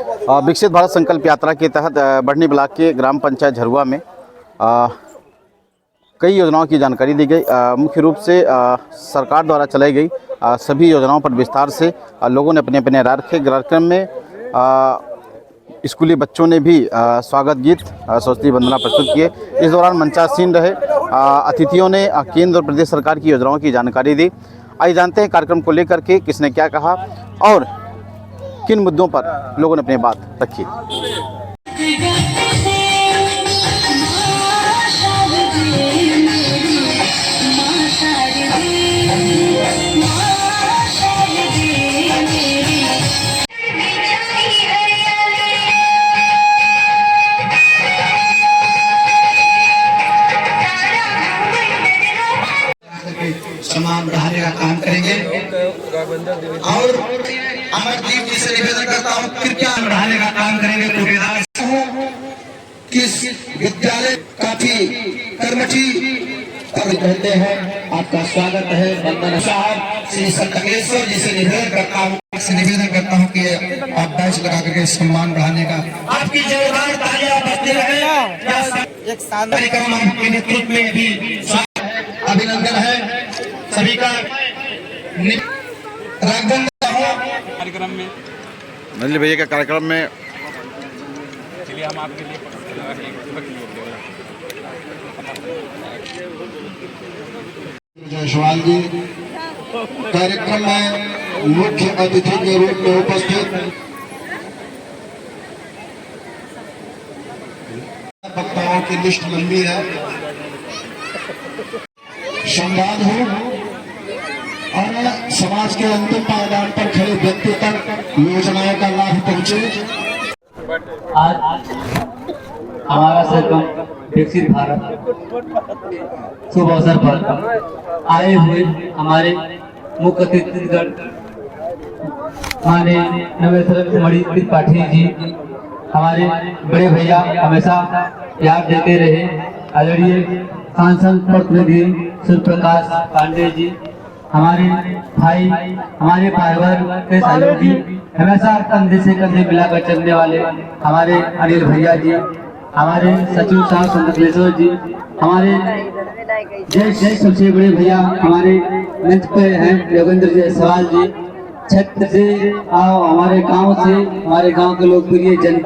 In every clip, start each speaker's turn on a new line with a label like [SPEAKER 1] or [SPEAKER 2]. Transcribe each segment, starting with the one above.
[SPEAKER 1] विकसित भारत संकल्प यात्रा के तहत बढ़नी ब्लॉक के ग्राम पंचायत झरुआ में कई योजनाओं की जानकारी दी गई। मुख्य रूप से सरकार द्वारा चलाई गई सभी योजनाओं पर विस्तार से लोगों ने अपने अपने राय रखे। कार्यक्रम में स्कूली बच्चों ने भी स्वागत गीत सरस्वती वंदना प्रस्तुत किए। इस दौरान मंचासीन रहे अतिथियों ने केंद्र और प्रदेश सरकार की योजनाओं की जानकारी दी। आइए जानते हैं कार्यक्रम को लेकर के किसने क्या कहा और किन मुद्दों पर लोगों ने अपनी बात रखी।
[SPEAKER 2] सम्मान बढ़ाने का काम करेंगे और अमरदीप जी से निवेदन करता हूँ कृपया बढ़ाने का काम करेंगे। किस विद्यालय काफी कर्मठी कहते हैं, आपका स्वागत है। वंदना साहब श्री संतकेश्वर जी से निवेदन करता हूँ कि आप बैच लगा करके सम्मान बढ़ाने का आपकी जोरदार तालियां बजती रहे। एक कार्यक्रम के नेतृत्व में भी अभिनंदन है सभी का। कार्यक्रम में
[SPEAKER 1] नलिनी भैया के कार्यक्रम में
[SPEAKER 2] चलिए हम आपके लिए जायसवाल जी कार्यक्रम में मुख्य अतिथि के रूप में उपस्थित वक्ताओं की लिस्ट लंबी है। संवाद हो और समाज के अंतिम पायदान पर खड़े व्यक्ति तक योजनाओं का लाभ पहुंचे।
[SPEAKER 3] आज हमारा सरकार विकसित भारत शुभ अवसर पर आए हुए हमारे मुख्य अतिथिगण माननीय नवेश्वर मणि त्रिपाठी जी, हमारे बड़े भैया हमेशा प्यार देते रहे आदरणीय सांसद प्रतिनिधि सूर्य प्रकाश पांडे जी, हमारे भाई हमारे परिवार के सहयोगी हमेशा कंधे से कंधे मिलाकर चलने वाले हमारे अनिल भैया जी, हमारे सचिव साहब संतकेश्वर जी, हमारे जय सबसे बड़े भैया हमारे मंच पे हैं योगेंद्र जायसवाल जी, क्षेत्र से हमारे गांव से हमारे गांव के लोकप्रिय जन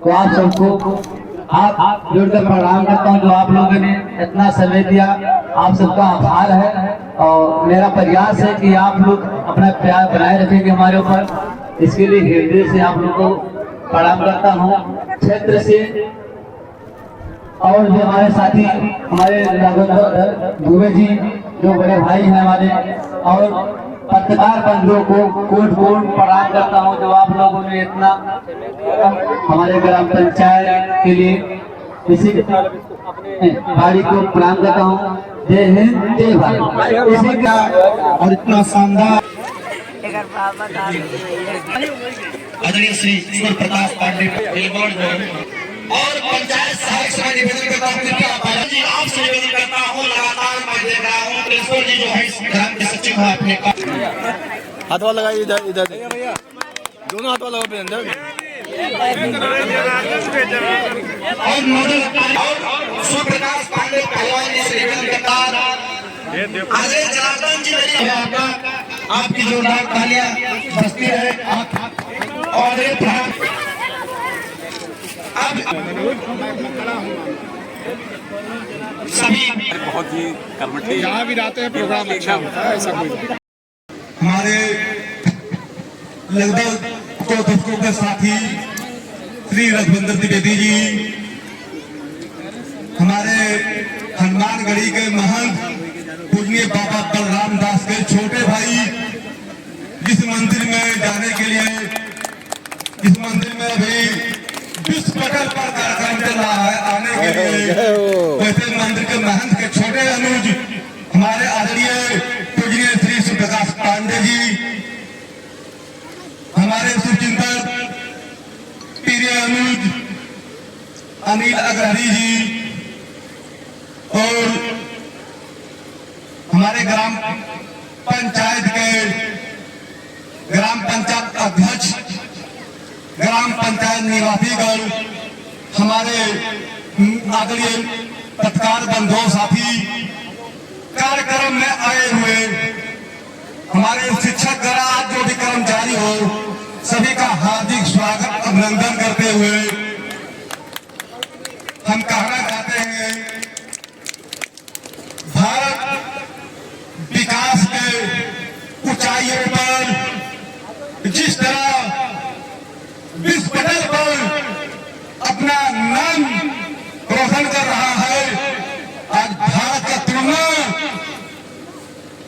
[SPEAKER 3] को आप सबको आप जोड़कर प्रणाम करता हूँ। जो आप लोगों ने इतना समय दिया आप सबका आभार है और मेरा प्रयास है कि आप लोग अपना प्यार बनाए रखेंगे हमारे ऊपर, इसके लिए हृदय से आप लोगों को प्रणाम करता हूँ। क्षेत्र से और भी हमारे साथी हमारे दुबे जी जो बड़े भाई हैं हमारे, और पत्रकार बंधुओं को कोट प्रणाम करता हूं जो आप लोगों ने इतना हमारे ग्राम पंचायत के लिए इसी गाड़ी को प्रणाम करता हूं। जय हिंद जय भारत। इसी का और इतना शानदार आदरणीय श्री सूर्य प्रकाश पांडे और पंचायत सहायक से निवेदन करता हूँ जी, आपसे निवेदन करता हूँ लगातार मैं देख रहा हूँ त्रिशूल जी जो है ग्राम के सचिव है अपने
[SPEAKER 1] हाथ वाला लगाइए इधर इधर दोनों हाथ वाला पे अंदर
[SPEAKER 2] और नोडल और सूर्य प्रकाश पांडे पहलवान जी से निवेदन करता आगे जनार्दन जी मेरी आपकी जोरदार तालियां बजती रहे और सभी
[SPEAKER 4] बहुत ही कर्मठी
[SPEAKER 5] यहाँ भी रहते हैं, प्रोग्राम अच्छा होता है। ऐसा कोई
[SPEAKER 2] हमारे लगभग को दस्तों के साथी श्री रघुविंदर द्विवेदी जी, हमारे हनुमानगढ़ी के महंत पूजनीय बाबा बलराम दास के छोटे भाई, जिस मंदिर में जाने के लिए इस मंदिर में अभी विश्व पटल पर कार्यक्रम चल रहा है आने के लिए, वैसे मंदिर के महंत के छोटे अनुज हमारे आदरणीय पूजनीय श्री सूर्य प्रकाश पांडे जी, हमारे शुभचिंतक प्रिय अनुज अनिल अग्रहरी जी और हमारे ग्राम पंचायत के ग्राम पंचायत अध्यक्ष ग्राम पंचायत निवासीगण, हमारे आदरणीय पत्रकार बंधुओं साथी, कार्यक्रम में आए हुए हमारे शिक्षक गण, जो भी कर्मचारी हो, सभी का हार्दिक स्वागत अभिनंदन करते हुए हम कहना चाहते हैं, भारत विकास के ऊंचाइयों पर जिस तरह विश्व पटल पर अपना नाम रोशन कर रहा है, आज भारत का तुलना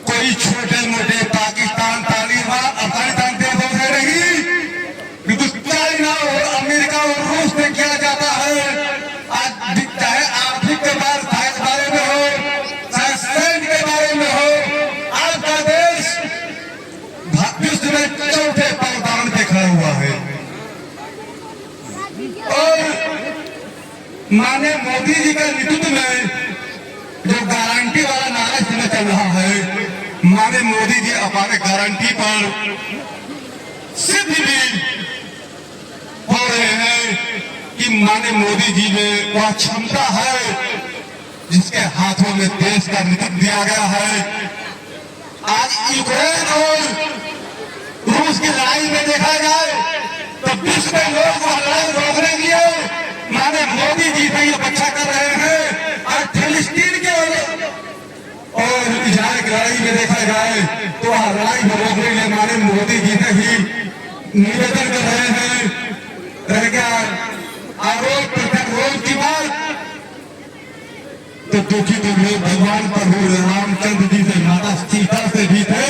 [SPEAKER 2] कोई छोटे मोटे पाकिस्तान, तालिबान, अफगानिस्तान देशों से नहीं, किंतु चाइना और अमेरिका और रूस में किया जाता है। आज चाहे आर्थिक के बारे में हो, चाहे सैन्य के बारे में हो, आज का देश विश्व में चौथे पायदान पे खड़ा हुआ है। और माननीय मोदी जी के नेतृत्व में जो गारंटी वाला नारा इस समय चल रहा है, माननीय मोदी जी हमारे गारंटी पर सिद्ध भी हो रहे हैं कि माननीय मोदी जी में वह क्षमता है जिसके हाथों में देश का नेतृत्व दिया गया है। आज यूक्रेन और रूस की लड़ाई में देखा जाए तो विश्व के लोग वह लड़ाई रोकने के लिए माननीय मोदी जी से ये बच्चा कर रहे हैं। आज फिलिस्तीन के और इजराइल की लड़ाई में देखा जाए तो वह लड़ाई को रोकने के लिए माननीय मोदी जी से ही निवेदन कर रहे हैं। रह गया आरोप प्रत्यारोप की बात, तो दुखी तो लोग भगवान प्रभु रामचंद्र जी से, माता सीता से भी थे,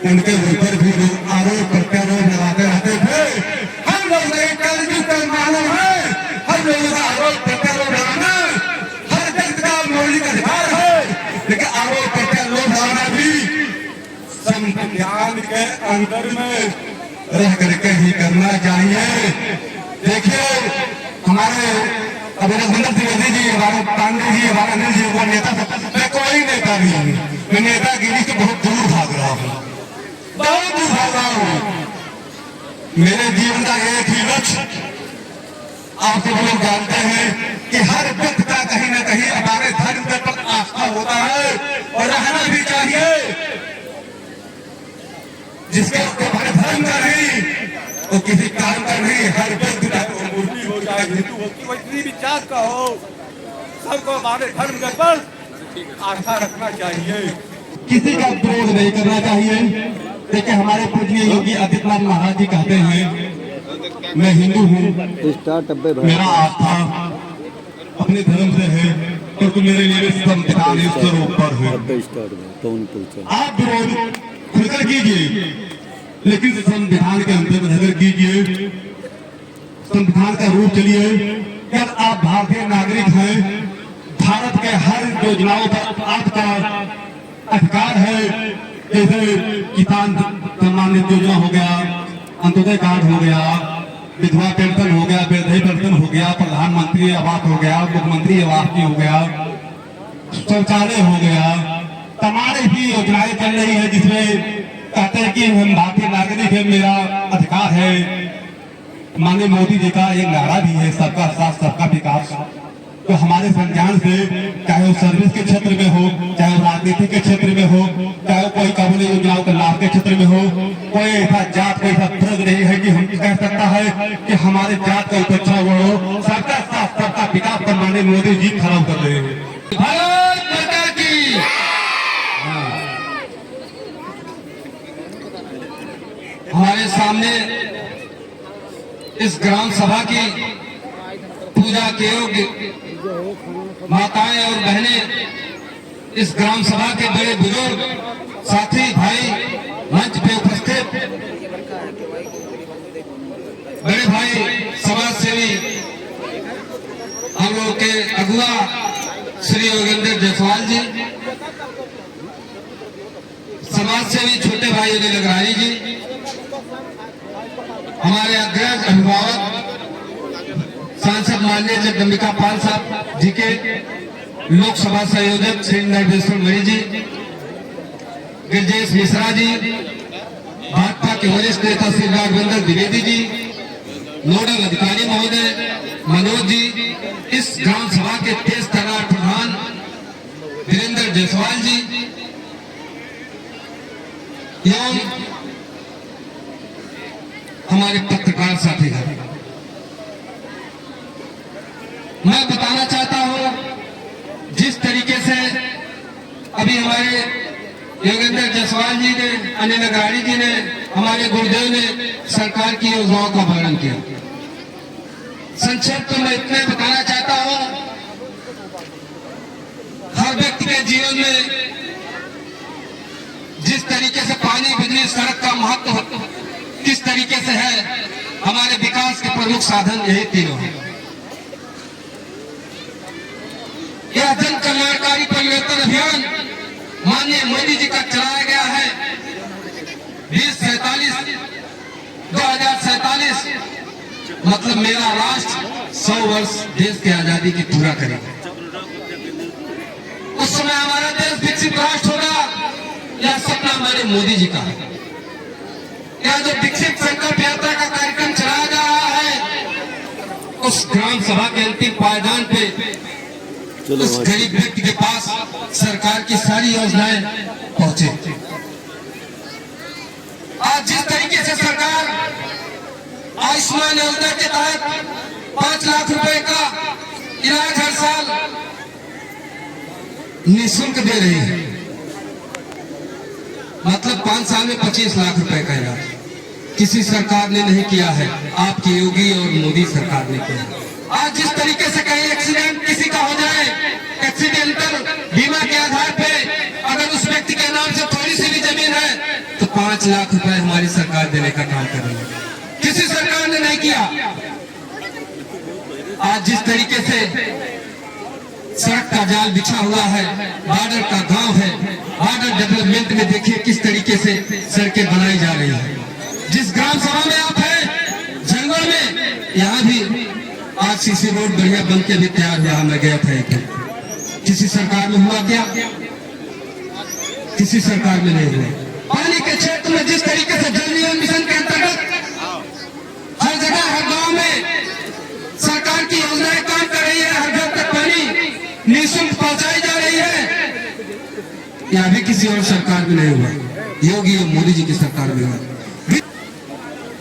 [SPEAKER 2] उनके ऊपर भी लोग आरोप प्रत्यारोप लगाते रहते थे। हम लोग नहीं, कलयुग का मानव है, हम लोगों का आरोप प्रत्यारोप लगाना हर व्यक्ति का मौलिक अधिकार है, लेकिन आरोप प्रत्यारोप लगाना भी संविधान के अंदर में रह करके ही करना चाहिए। देखिए, हमारे अभिनंदन त्रिवेदी जी, हमारे पांडे जी, हमारे अनिल जी, वो नेता, मैं कोई नेता नहीं हूँ, मैं नेतागिरी से बहुत दूर भाग रहा हूँ, बहुत दूर भाग रहा हूँ। मेरे जीवन का एक ही लक्ष्य, आप सब लोग जानते हैं कि हर व्यक्ति का कहीं ना कहीं हमारे धर्म के प्रति आस्था होता है और रहना भी चाहिए। जिसके हमारे धर्म का नहीं, वो किसी काम का नहीं, हर व्यक्ति का मूर्ति हो, चाहे हिंदू हो, कोई भी जात का हो, सबको हमारे धर्म के पर आस्था रखना चाहिए, किसी का विरोध नहीं करना चाहिए। देखिए, हमारे पूज्य योगी आदित्यनाथ महाराज जी कहते हैं, मैं हिंदू हूँ, मेरा आस्था अपने धर्म से है, क्योंकि मेरे लिए संविधान ईश्वर ऊपर है। आप विरोध खुलकर कीजिए, लेकिन संविधान के अंदर रहकर कीजिए, संविधान का रूप चलिए। यदि आप भारतीय नागरिक हैं, भारत के हर योजनाओं पर आपका अधिकार है, जैसे किसान सम्मान निधि योजना हो गया, अंत्योदय कार्ड हो गया, विधवा पेंशन हो गया, वृद्ध पेंशन हो गया, प्रधानमंत्री आवास हो गया, मुख्यमंत्री आवास हो गया, शौचालय हो गया, तमाम ऐसी योजनाएं चल रही है जिसमें कहते हैं कि हम भारतीय नागरिक है, मेरा अधिकार है। माननीय मोदी जी का एक नारा भी है, सबका साथ सबका विकास। तो हमारे संज्ञान से, चाहे वो सर्विस के क्षेत्र में हो, चाहे वो राजनीति के क्षेत्र में हो, चाहे कोई कानूनी योजनाओं के लाभ के क्षेत्र में हो, कोई ऐसा जात, कोई ऐसा फर्क नहीं है कि हम कह सकता है कि हमारे जात का उपेक्षा हो। सबका साथ सबका विकास पर माननीय मोदी जी खड़ा कर रहे हैं। भारत माता की। हमारे सामने इस ग्राम सभा की पूजा के योग्य माताएं और बहनें, इस ग्राम सभा के बड़े बुजुर्ग साथी भाई, मंच पे उपस्थित बड़े भाई समाज सेवी, हम लोग के अगुआ श्री योगेंद्र जायसवाल जी, समाज सेवी छोटे भाई अनिल अग्रवाल जी, हमारे अग्रज अभिभावक सांसद माननीय जगदम्बिका पाल साहब जी के लोकसभा संयोजक श्री नरेश्वर मणि जी, गिरजेश मिश्रा जी, भाजपा के वरिष्ठ नेता श्री राघवेंद्र द्विवेदी जी, नोडल अधिकारी महोदय मनोज जी, इस ग्राम सभा के तेज तर्रार प्रधान वीरेंद्र जायसवाल जी एवं हमारे पत्रकार साथी हैं। मैं बताना चाहता हूं, जिस तरीके से अभी हमारे योगेंद्र जायसवाल जी ने, अनिल अग्रवाल जी ने, हमारे गुरुदेव ने सरकार की योजनाओं का वर्णन किया। संक्षेप में मैं इतना बताना चाहता हूं, हर व्यक्ति के जीवन में जिस तरीके से पानी, बिजली, सड़क का महत्व किस तरीके से है, हमारे विकास के प्रमुख साधन यही तीनों हैं। यह जन कल्याणकारी परिवर्तन अभियान माननीय मोदी जी का चलाया गया है। 2047 मतलब मेरा राष्ट्र 100 वर्ष देश की आजादी की पूरा करेगा। उस समय हमारा देश विकसित राष्ट्र होगा, यह सपना हमारे मोदी जी का है। यह जो विकसित संकल्प यात्रा का कार्यक्रम चलाया जा रहा है, उस ग्राम सभा के अंतिम पायदान पे उस गरीब व्यक्ति के पास सरकार की सारी योजनाएं पहुंचे। आज जिस तरीके से सरकार आयुष्मान योजना के तहत 5 लाख रुपए का इलाज हर साल निःशुल्क दे रही है, मतलब 5 साल में 25 लाख रुपए का इलाज किसी सरकार ने नहीं किया है, आपकी योगी और मोदी सरकार ने किया। आज जिस तरीके से कहीं एक्सीडेंट किसी का हो जाए, एक्सीडेंटल बीमा के आधार पे अगर उस व्यक्ति के नाम से थोड़ी सी भी जमीन है तो 5 लाख रुपए हमारी सरकार देने का काम कर रही है, किसी सरकार ने नहीं किया। आज जिस तरीके से सड़क का जाल बिछा हुआ है, बॉर्डर का गांव है, बॉर्डर डेवलपमेंट में देखिए किस तरीके से सड़कें बनाई जा रही है। जिस ग्राम सभा में आप हैं, जंगल में, यहाँ भी आज सीसी रोड बढ़िया बन के भी तैयार हुआ। मैं गया था एक, किसी सरकार में हुआ क्या? किसी सरकार में नहीं हुआ। पानी के क्षेत्र में जिस तरीके से जल जीवन मिशन के अंतर्गत हर जगह, हर गांव में सरकार की योजनाएं काम कर रही है, हर घर तक पानी निःशुल्क पहुंचाई जा रही है, यह भी किसी और सरकार में नहीं हुआ, योगी और मोदी जी की सरकार में हुआ।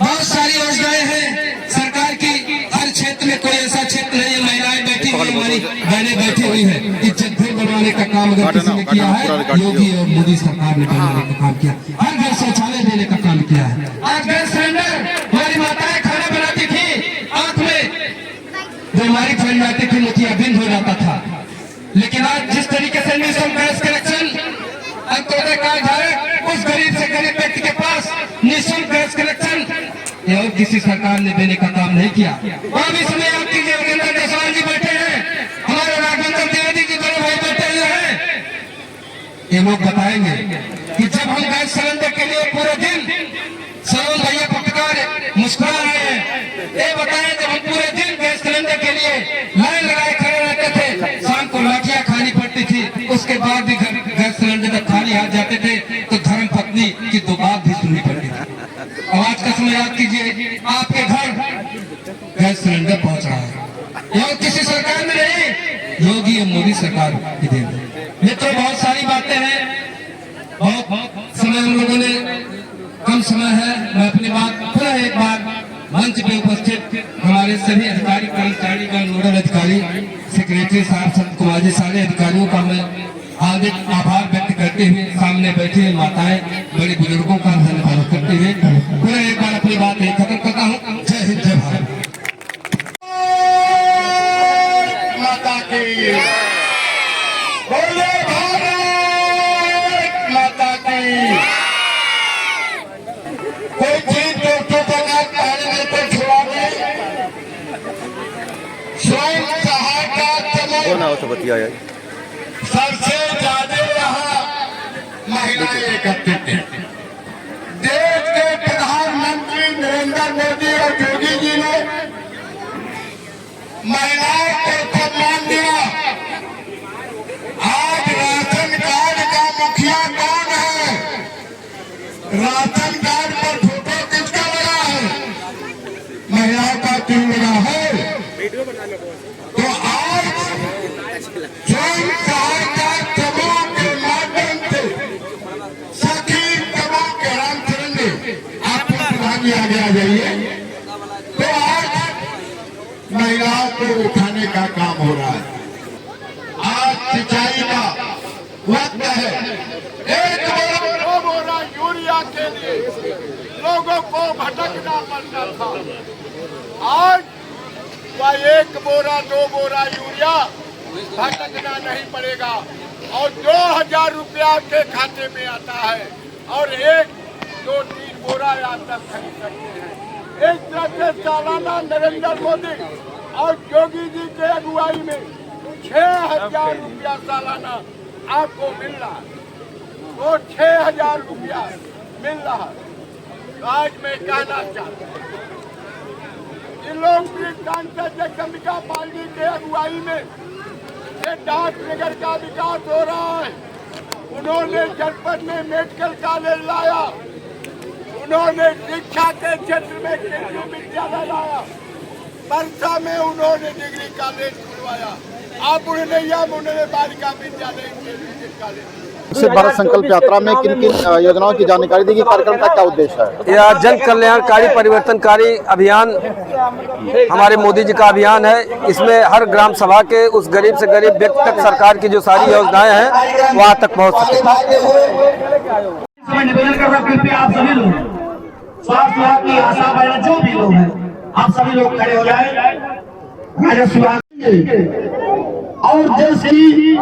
[SPEAKER 2] बहुत सारी योजनाएं हैं सरकार की, हर क्षेत्र में कोई ऐसा क्षेत्र नहीं है महिलाएं बैठी हुई, हमारी बहनें बैठी हुई है। इज्जत घर बनवाने का काम अगर किसी ने किया है, योगी और मोदी सरकार ने बनवाने का काम किया। हर घर शौचालय देने का काम किया है। आज गैस सिलेंडर, हमारी माताएं खाना बनाती थी, आंख में बीमारी फैल जाती थी, मोतियाबिंद हो जाता था, लेकिन आज जिस तरीके से निःशुल्क गैस कनेक्शन, अंत्योदय कार्डधारक उस गरीब से गरीब व्यक्ति के पास निःशुल्क गैस कनेक्शन, और किसी सरकार ने देने का काम नहीं किया। और भी समय आप कीजिए, योगेंद्र जायसवाल जी बैठे हैं, हमारे राघवेंद्र द्विवेदी जी बड़े भाई बैठे हुए हैं, ये लोग बताएंगे कि जब हम गैस सिलेंडर के लिए पूरे दिन, सरोज भैया पत्रकार मुस्कुरा रहे हैं, ये बताएं जब हम पूरे दिन गैस सिलेंडर के लिए लाइन लगाए खड़े रहते थे, शाम को लाठियां खानी पड़ती थी, उसके बाद भी गैस सिलेंडर जब खाली हाथ जाते थे तो धर्म पत्नी की 2 बात भी सुननी पड़ती थी। आज का समय याद कीजिए, आपके घर गैस सिलेंडर पहुंच रहा है, और किसी सरकार में नहीं, योगी और मोदी सरकार की देन है। मित्रों, बहुत सारी बातें हैं, बहुत समय हम लोगों ने, कम समय है, मैं अपनी बात पुनः एक बार मंच पे उपस्थित हमारे सभी अधिकारी, कर्मचारी, नोडल अधिकारी, सेक्रेटरी साहब, संत कुमार जी, सारे अधिकारियों का मैं हार्दिक आभार व्यक्त करते हुए, सामने बैठे माताएं, बड़े बुजुर्गों का धन्यवाद करते हुए पुनः एक बार अपनी बात खत्म करता हूँ। जय हिंद, जय भारत माता की, बोले भारत माता की। कोई चीज दोस्तों का पहले मेरे को छुड़ा दे, स्वयं सहायता समूह सबसे ज्यादा यहाँ महिलाएं एकत्रित हैं। देश के प्रधानमंत्री नरेंद्र मोदी और योगी जी ने महिलाओं को सम्मान दिया। आज राशन कार्ड का मुखिया कौन है? राशन कार्ड पर फोटो किसका लगा है? महिलाओं का तो आज स्वयं सहायता समूह के माध्यम से सखी समूह के रामचरण ने आपको प्रधान आगे आ जाइए। तो आज महिलाओं को उठाने का काम हो रहा है। आज सिंचाई का वक्त है। एक बोरा यूरिया के लिए लोगों को भटकना पड़ता था। आज वह 1 बोरा 2 बोरा यूरिया भटकना नहीं पड़ेगा और 2000 रुपया के खाते में आता है और 1, 2, 3 बोरा आप तक खरीद सकते हैं। एक तरह से सालाना नरेंद्र मोदी और योगी जी के अगुवाई में 6000 रुपया सालाना आपको मिल रहा है। वो 6000 रुपया मिल रहा है। तो आज मैं कहना चाहता हूँ इन लोकप्रिय सांसद जगदम्बिका पाल जी के अगुवाई में ये डाक नगर का विकास हो रहा है। उन्होंने जनपद में मेडिकल कॉलेज लाया, उन्होंने शिक्षा के क्षेत्र में केंद्रीय विद्यालय लाया, परसा में उन्होंने डिग्री कॉलेज खुलवाया, अब उन्होंने बालिका विद्यालय कॉलेज।
[SPEAKER 1] विकसित भारत संकल्प यात्रा में किन किन योजनाओं की जानकारी देगी, कार्यक्रम का क्या उद्देश्य है?
[SPEAKER 4] यह जन कल्याणकारी परिवर्तनकारी अभियान हमारे मोदी जी का अभियान है। इसमें हर ग्राम सभा के उस गरीब से गरीब व्यक्ति तक सरकार की जो सारी योजनाएं हैं वहां तक पहुंच सके।
[SPEAKER 6] निवेदन कर रहा कृपया आप सभी लोग स्वास्थ्य विभाग की आशा वाले जो भी लोग हैं आप सभी लोग खड़े हो जाए। और देश की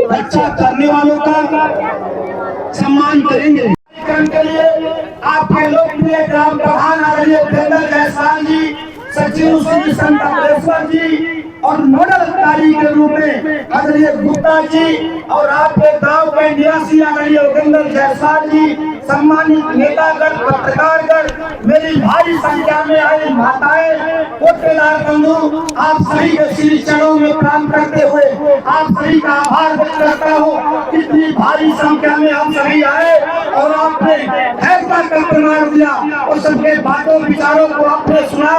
[SPEAKER 6] रक्षा करने वालों का सम्मान करेंगे। कार्यक्रम के लिए आपके लोकप्रिय ग्राम प्रधान आदरणीय उपेंद्र जायसवाल जी, सचिव श्री संत जी और नोडल अधिकारी के रूप में आदरणीय गुप्ता जी और आपके गांव के निवासी आदरणीय उपेंद्र जायसवाल जी, सम्मानित नेतागण, पत्रकारगण, मेरी भारी संख्या में आई माताएं, कोटेदार बंधु, आप सभी के श्री चरणों में प्रणाम करते हुए आप सभी का आभार व्यक्त करता हूँ। इतनी भारी संख्या में आप सभी आए और आपने फैसला का प्रमाण दिया और सबके बातों विचारों को आपने सुना।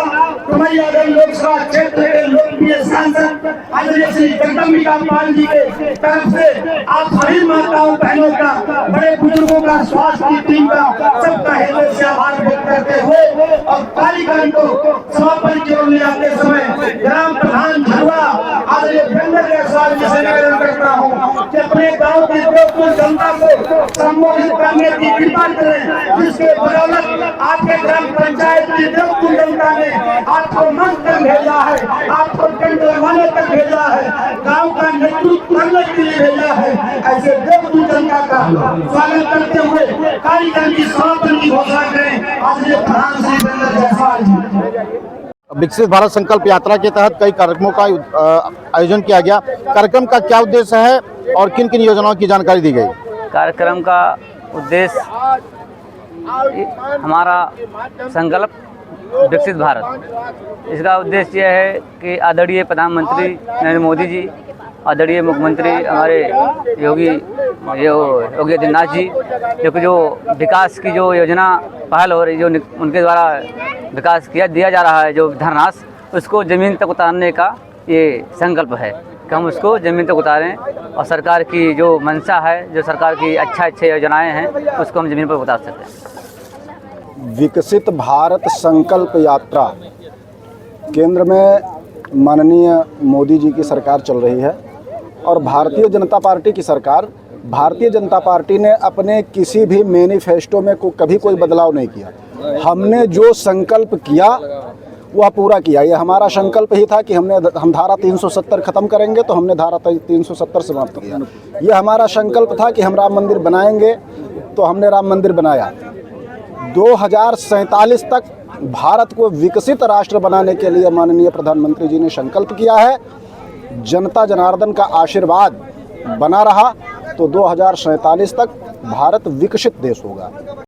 [SPEAKER 6] डुमरियागंज लोकसभा क्षेत्र के लोकप्रिय सांसद आदरणीय श्री जगदम्बिका पाल जी के तरफ से आप सभी माताओं बहनों का, बड़े बुजुर्गों का, स्वास्थ्य की टीम का, सबका हृदय से आभार व्यक्त करते हुए और कार्यक्रम को समापन की ओर ले जाते समय ग्राम प्रधान झरवा आदरणीय उपेंद्र जायसवाल जी से निवेदन करता हूँ कि अपने गाँव की लोकप्रिय जनता को संबोधित करने की कृपा करें, जिसके बदौलत आपके ग्राम पंचायत की लोकप्रिय जनता ने आपको मंच तक भेजा है, आपको कंट्रोल तक भेजा है, गांव का नेतृत्व करने के लिए भेजा है। ऐसे देवतु जनता का स्वागत करते हुए कार्यक्रम की समापन की घोषणा करें आदरणीय प्रधान श्री उपेंद्र जायसवाल जी।
[SPEAKER 1] विकसित भारत संकल्प यात्रा के तहत कई कार्यक्रमों का आयोजन किया गया। कार्यक्रम का क्या उद्देश्य है और किन किन योजनाओं की जानकारी दी गई?
[SPEAKER 7] कार्यक्रम का उद्देश्य हमारा संकल्प विकसित भारत, इसका उद्देश्य यह है कि आदरणीय प्रधानमंत्री नरेंद्र मोदी जी, आदरणीय मुख्यमंत्री हमारे योगी आदित्यनाथ जी, जो विकास की जो योजना पहल हो रही, जो उनके द्वारा विकास दिया जा रहा है, जो धनराशि, उसको ज़मीन तक उतारने का ये संकल्प है कि हम उसको ज़मीन तक उतारें और सरकार की जो मंशा है, जो सरकार की अच्छे योजनाएं हैं, उसको हम ज़मीन पर उतार सकते हैं।
[SPEAKER 8] विकसित भारत संकल्प यात्रा केंद्र में माननीय मोदी जी की सरकार चल रही है और भारतीय जनता पार्टी की सरकार, भारतीय जनता पार्टी ने अपने किसी भी मैनिफेस्टो में कभी कोई बदलाव नहीं किया। हमने जो संकल्प किया वह पूरा किया। ये हमारा संकल्प ही था कि हम धारा 370 खत्म करेंगे, तो हमने धारा 370 समाप्त किया। ये हमारा संकल्प था कि हम राम मंदिर बनाएंगे, तो हमने राम मंदिर बनाया। 2047 तक भारत को विकसित राष्ट्र बनाने के लिए माननीय प्रधानमंत्री जी ने संकल्प किया है। जनता जनार्दन का आशीर्वाद बना रहा तो 2047 तक भारत विकसित देश होगा।